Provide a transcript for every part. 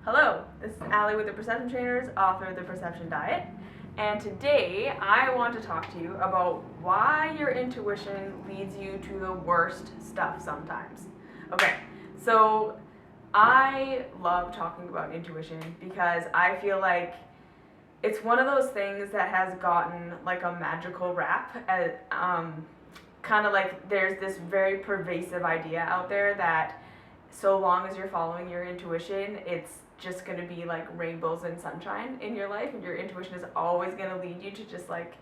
Hello, this is Allie with the Perception Trainers, author of The Perception Diet, and today I want to talk to you about why your intuition leads you to the worst stuff sometimes. Okay, so I love talking about intuition because I feel like it's one of those things that has gotten like a magical rap. Kind of like there's this very pervasive idea out there that so long as you're following your intuition, it's just going to be like rainbows and sunshine in your life, and your intuition is always going to lead you to just like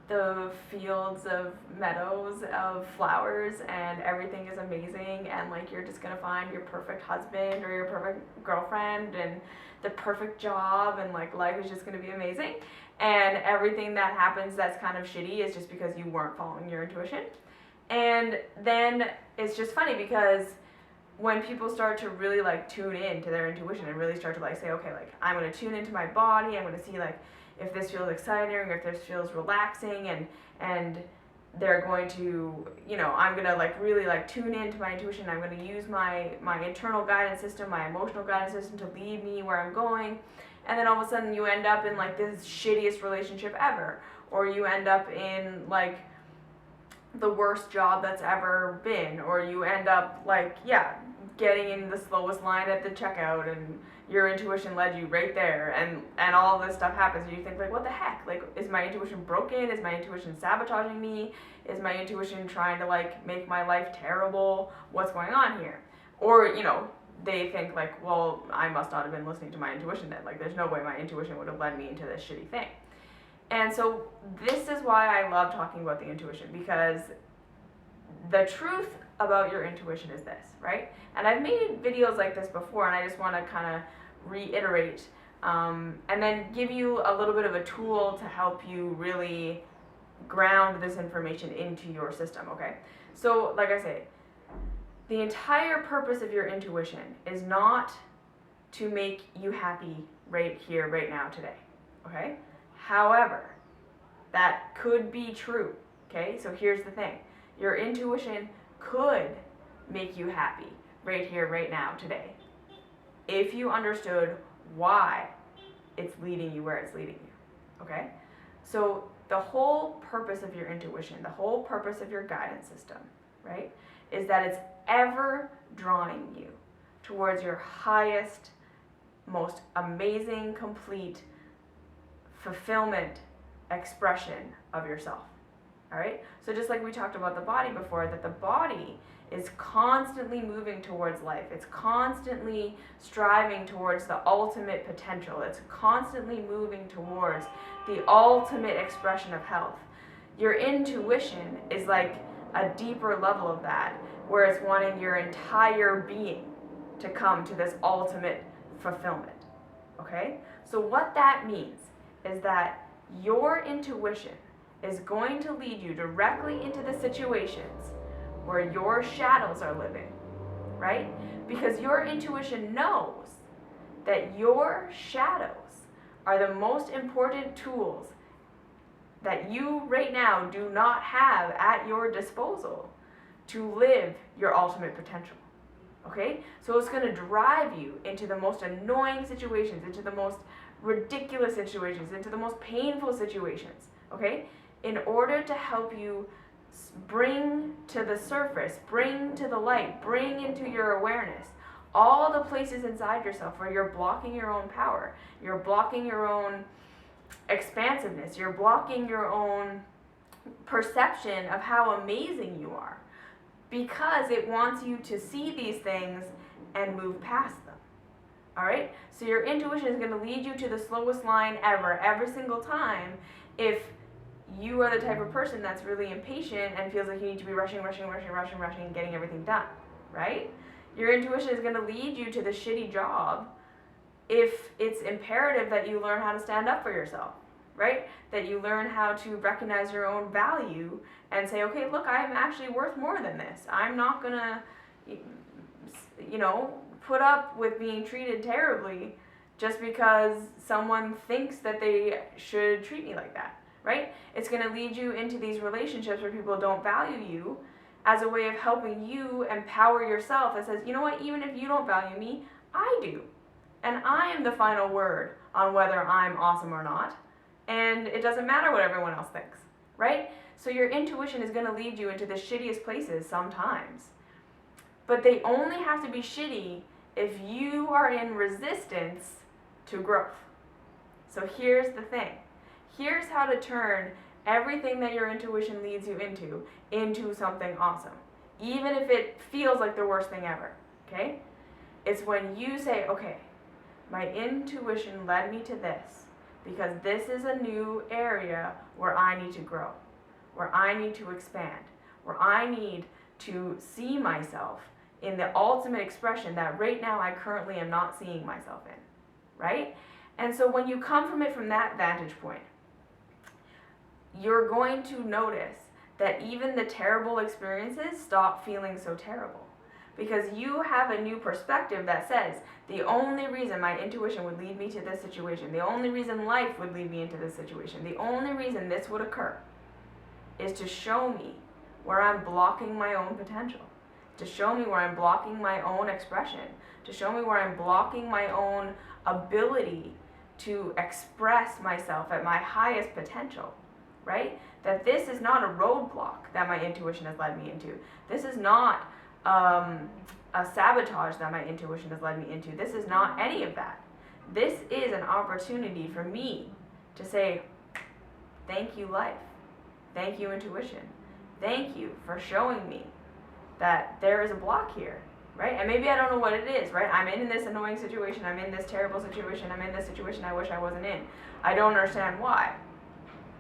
the fields of meadows of flowers, and everything is amazing, and like you're just going to find your perfect husband or your perfect girlfriend and the perfect job, and like life is just going to be amazing, and everything that happens that's kind of shitty is just because you weren't following your intuition. And then it's just funny because when people start to really like tune in to their intuition and really start to like say, okay, like I'm going to tune into my body, I'm going to see like if this feels exciting or if this feels relaxing, and they're going to, I'm going to like really like tune into my intuition. I'm going to use my internal guidance system, my emotional guidance system to lead me where I'm going. And then all of a sudden you end up in like this shittiest relationship ever, or you end up in like the worst job that's ever been, or you end up like, getting in the slowest line at the checkout, and your intuition led you right there, and all this stuff happens, and you think like, what the heck, like, is my intuition broken? Is my intuition sabotaging me? Is my intuition trying to like make my life terrible? What's going on here? Or they think like, well, I must not have been listening to my intuition then, like there's no way my intuition would have led me into this shitty thing. And so this is why I love talking about the intuition, because the truth about your intuition is this, right? And I've made videos like this before, and I just want to kind of reiterate and then give you a little bit of a tool to help you really ground this information into your system, okay? So like I say, the entire purpose of your intuition is not to make you happy right here, right now, today, okay? However, that could be true, okay? So here's the thing. Your intuition could make you happy right here, right now, today, if you understood why it's leading you where it's leading you, okay? So the whole purpose of your intuition, the whole purpose of your guidance system, right, is that it's ever drawing you towards your highest, most amazing, complete fulfillment expression of yourself. All right? So just like we talked about the body before, that the body is constantly moving towards life. It's constantly striving towards the ultimate potential. It's constantly moving towards the ultimate expression of health. Your intuition is like a deeper level of that, where it's wanting your entire being to come to this ultimate fulfillment. Okay? So what that means is that your intuition is going to lead you directly into the situations where your shadows are living, right? Because your intuition knows that your shadows are the most important tools that you right now do not have at your disposal to live your ultimate potential. Okay? So it's going to drive you into the most annoying situations, into the most ridiculous situations, into the most painful situations. Okay? In order to help you bring to the surface, bring to the light, bring into your awareness all the places inside yourself where you're blocking your own power, you're blocking your own expansiveness, you're blocking your own perception of how amazing you are, because it wants you to see these things and move past them. All right? So your intuition is going to lead you to the slowest line ever, every single time, if you are the type of person that's really impatient and feels like you need to be rushing, and getting everything done, right? Your intuition is going to lead you to the shitty job if it's imperative that you learn how to stand up for yourself, right? That you learn how to recognize your own value and say, okay, look, I'm actually worth more than this. I'm not going to, put up with being treated terribly just because someone thinks that they should treat me like that. Right? It's going to lead you into these relationships where people don't value you as a way of helping you empower yourself that says, you know what, even if you don't value me, I do. And I am the final word on whether I'm awesome or not. And it doesn't matter what everyone else thinks, right? So your intuition is going to lead you into the shittiest places sometimes. But they only have to be shitty if you are in resistance to growth. So here's the thing. Here's how to turn everything that your intuition leads you into something awesome. Even if it feels like the worst thing ever, okay? It's when you say, okay, my intuition led me to this because this is a new area where I need to grow, where I need to expand, where I need to see myself in the ultimate expression that right now I currently am not seeing myself in, right? And so when you come from it from that vantage point, you're going to notice that even the terrible experiences stop feeling so terrible. Because you have a new perspective that says, the only reason my intuition would lead me to this situation, the only reason life would lead me into this situation, the only reason this would occur is to show me where I'm blocking my own potential, to show me where I'm blocking my own expression, to show me where I'm blocking my own ability to express myself at my highest potential, right? That this is not a roadblock that my intuition has led me into. This is not a sabotage that my intuition has led me into. This is not any of that. This is an opportunity for me to say, thank you, life. Thank you, intuition. Thank you for showing me that there is a block here, right? And maybe I don't know what it is, right? I'm in this annoying situation. I'm in this terrible situation. I'm in this situation I wish I wasn't in. I don't understand why,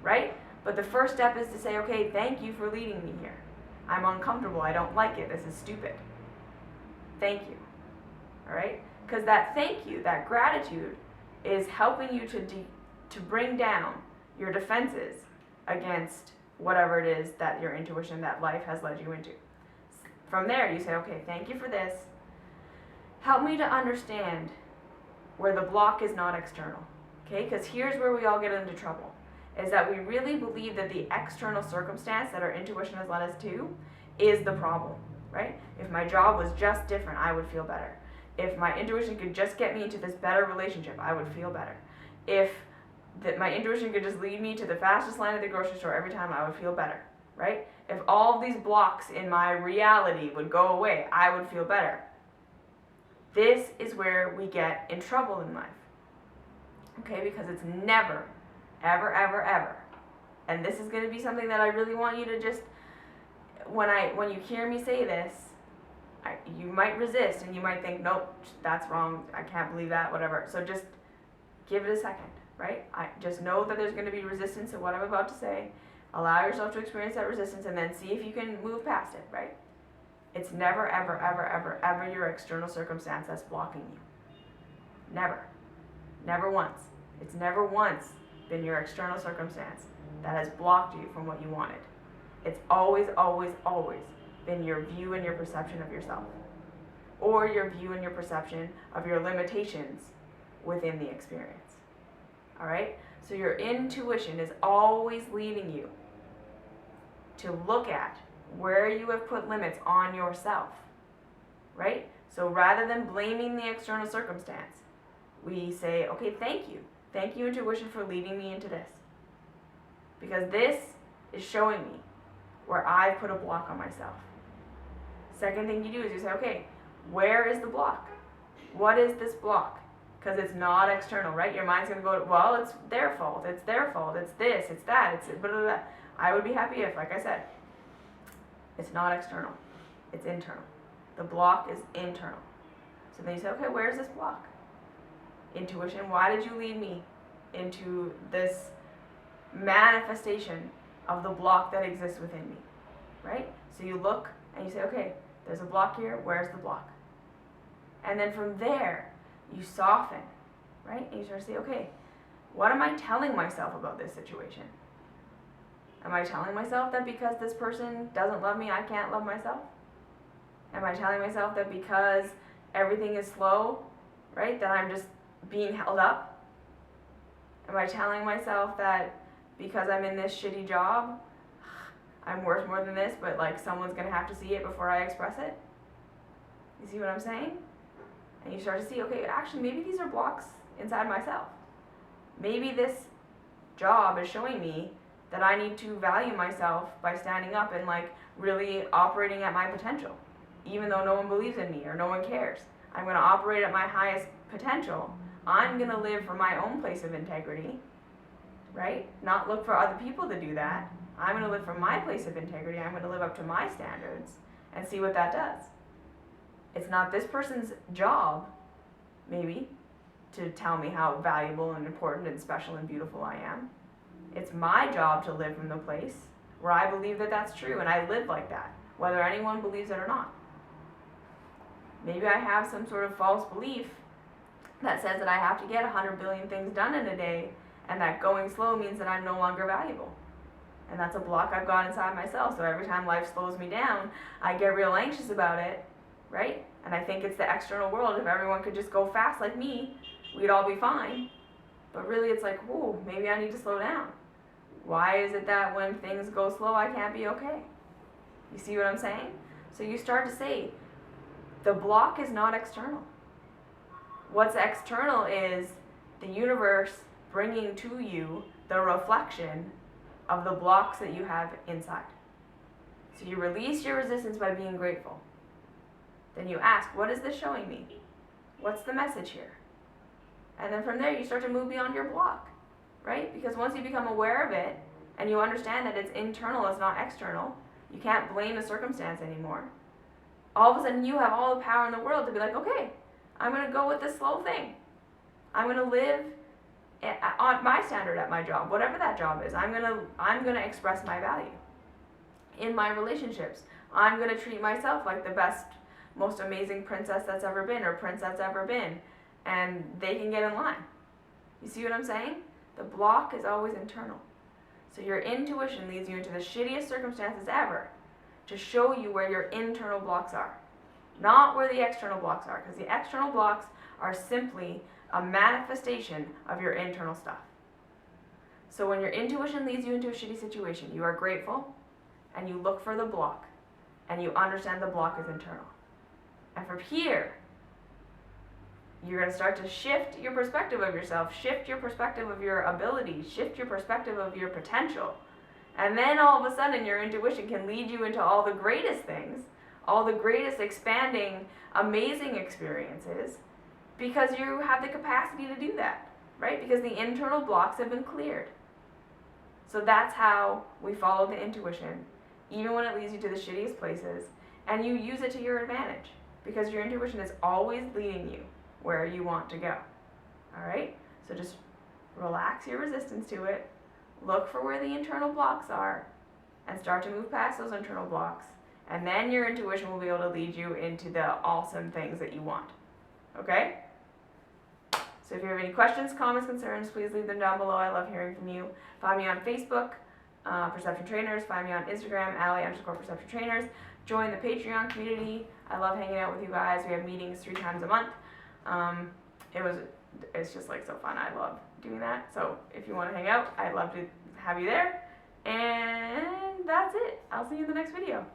right? But the first step is to say, okay, thank you for leading me here. I'm uncomfortable. I don't like it. This is stupid. Thank you. All right? Because that thank you, that gratitude, is helping you to bring down your defenses against whatever it is that your intuition, that life has led you into. From there, you say, okay, thank you for this. Help me to understand where the block is not external. Okay? Because here's where we all get into trouble. Is that we really believe that the external circumstance that our intuition has led us to is the problem, right? If my job was just different, I would feel better. If my intuition could just get me into this better relationship, I would feel better. If my intuition could just lead me to the fastest line at the grocery store every time, I would feel better, right? If all of these blocks in my reality would go away, I would feel better. This is where we get in trouble in life, okay? Because it's never, ever, ever, ever. And this is going to be something that I really want you to just, when you hear me say this, you might resist and you might think, nope, that's wrong, I can't believe that, whatever. So just give it a second, right? Just know that there's going to be resistance to what I'm about to say. Allow yourself to experience that resistance and then see if you can move past it, right? It's never, ever, ever, ever, ever your external circumstance that's blocking you. Never. Never once. It's never once been your external circumstance that has blocked you from what you wanted. It's always, always, always been your view and your perception of yourself, or your view and your perception of your limitations within the experience. All right? So your intuition is always leading you to look at where you have put limits on yourself, right? So rather than blaming the external circumstance, we say, okay, thank you. Thank you, intuition, for leading me into this. Because this is showing me where I've put a block on myself. Second thing you do is you say, okay, where is the block? What is this block? Because it's not external, right? Your mind's going to go, well, it's their fault, it's their fault, it's this, it's that, it's blah, blah, blah. I would be happy if, like I said, it's not external, it's internal. The block is internal. So then you say, okay, where's this block? Intuition, why did you lead me into this manifestation of the block that exists within me, right? So you look and you say, okay, there's a block here, where's the block? And then from there, you soften, right? And you start to say, okay, what am I telling myself about this situation? Am I telling myself that because this person doesn't love me, I can't love myself? Am I telling myself that because everything is slow, right, that I'm just being held up? Am I telling myself that because I'm in this shitty job, I'm worth more than this, but like someone's gonna have to see it before I express it? You see what I'm saying? And you start to see, okay, actually, maybe these are blocks inside myself. Maybe this job is showing me that I need to value myself by standing up and like really operating at my potential. Even though no one believes in me or no one cares, I'm going to operate at my highest potential. I'm going to live from my own place of integrity, right? Not look for other people to do that. I'm going to live from my place of integrity. I'm going to live up to my standards and see what that does. It's not this person's job, maybe, to tell me how valuable and important and special and beautiful I am. It's my job to live from the place where I believe that that's true, and I live like that, whether anyone believes it or not. Maybe I have some sort of false belief that says that I have to get 100 billion things done in a day, and that going slow means that I'm no longer valuable. And that's a block I've got inside myself. So every time life slows me down, I get real anxious about it, right? And I think it's the external world. If everyone could just go fast like me, we'd all be fine. But really it's like, whoa, maybe I need to slow down. Why is it that when things go slow, I can't be okay? You see what I'm saying? So you start to say, the block is not external. What's external is the universe bringing to you the reflection of the blocks that you have inside. So you release your resistance by being grateful. Then you ask, what is this showing me? What's the message here? And then from there you start to move beyond your block, right? Because once you become aware of it and you understand that it's internal, it's not external, you can't blame the circumstance anymore. All of a sudden you have all the power in the world to be like, okay, I'm going to go with this slow thing. I'm going to live on my standard at my job, whatever that job is. I'm gonna express my value in my relationships. I'm gonna treat myself like the best, most amazing princess that's ever been or prince that's ever been, and they can get in line. You see what I'm saying? The block is always internal. So your intuition leads you into the shittiest circumstances ever to show you where your internal blocks are, not where the external blocks are, because the external blocks are simply a manifestation of your internal stuff. So when your intuition leads you into a shitty situation, you are grateful and you look for the block and you understand the block is internal. And from here, you're going to start to shift your perspective of yourself, shift your perspective of your abilities, shift your perspective of your potential. And then all of a sudden your intuition can lead you into all the greatest things, all the greatest expanding, amazing experiences, because you have the capacity to do that, right? Because the internal blocks have been cleared. So that's how we follow the intuition, even when it leads you to the shittiest places, and you use it to your advantage, because your intuition is always leading you where you want to go. All right? So just relax your resistance to it, look for where the internal blocks are, and start to move past those internal blocks, and then your intuition will be able to lead you into the awesome things that you want. Okay? So if you have any questions, comments, concerns, please leave them down below. I love hearing from you. Find me on Facebook, Perception Trainers. Find me on Instagram, Allie_Perception Trainers. Join the Patreon community. I love hanging out with you guys. We have meetings 3 times a month. It's just like so fun. I love doing that. So if you want to hang out, I'd love to have you there. And that's it. I'll see you in the next video.